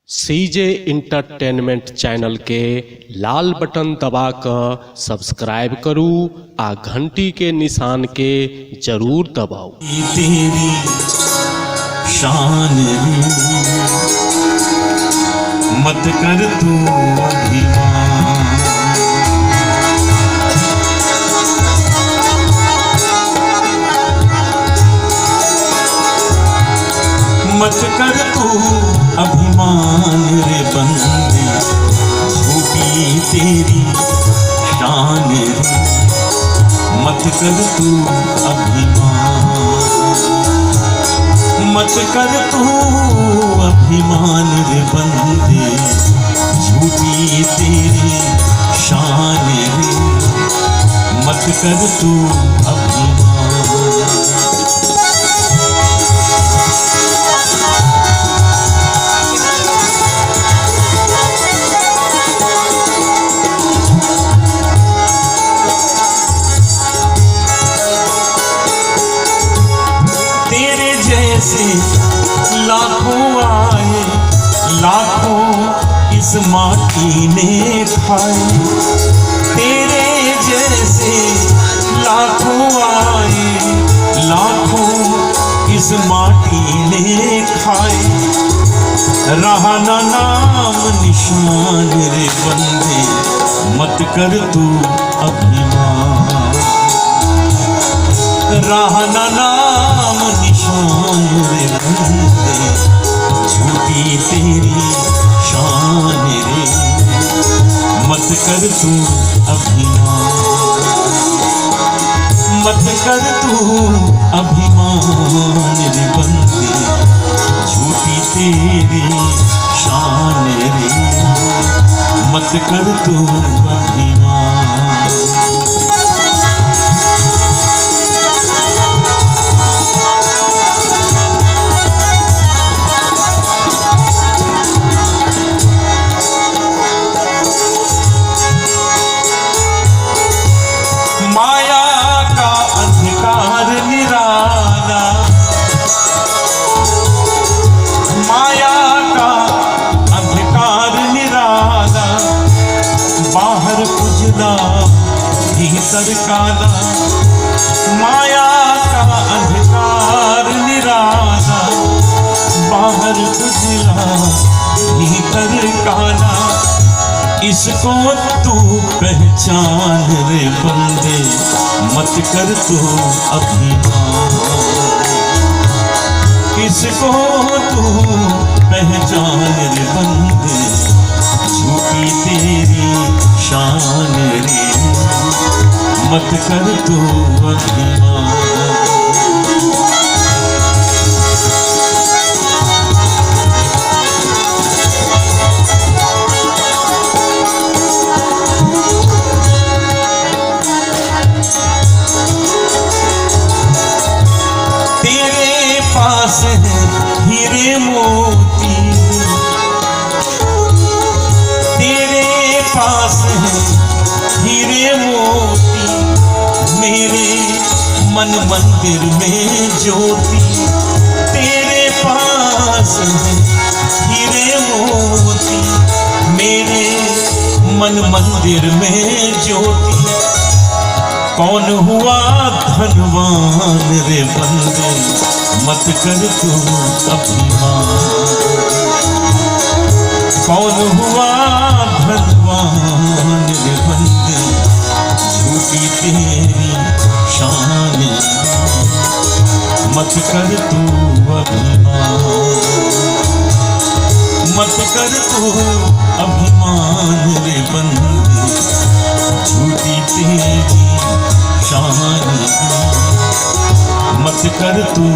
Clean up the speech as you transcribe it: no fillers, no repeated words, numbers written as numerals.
सीजे entertainment channel के लाल button दबाकर subscribe करू आ घंटी के निशान के जरूर दबाऊ। तेरी शान मत कर तू अभिमान, मत कर तू अभिमान रे बंदे, झूठी तेरी शान रे मत कर तू अभिमान, मत कर तू अभिमान रे बंदे, झूठी तेरी शान रे मत कर तू अभिमान। जैसे लाखों आए, लाखों इस माटी ने खाए, तेरे जैसे लाखों आए, लाखों इस माटी ने खाए, रहा ना नाम निशान रे बंदे, मत कर तू अभिमान, रहा ना नाम निशान रे बंदे, झूठी तेरी शान रे मत कर तू अभिमान, मत कर तू अभिमान रे बंदे, झूठी तेरी शान रे मत कर तू अभिमान। भीतर काला माया का अंधकार निराला, बाहर उजला भीतर काला, इसको तू पहचान रे बंदे, मत कर तू अभिमान, इसको तू पहचान रे बंदे, झूठी तेरी शान रे मत कर तू अभिमान। तेरे पास है हीरे मोती, तेरे पास है हीरे मोती, मेरे मन मंदिर में ज्योति, तेरे पास है हीरे मोती, मेरे मन मंदिर में ज्योति, कौन हुआ धनवान रे बंदे, मत कर तू अभिमान, कौन हुआ धनवान रे बंदे, झूठी तेरी शान मत कर तू अभिमान, मत कर तू अभिमान रे बंदे, झूठी तेरी शान मत कर तू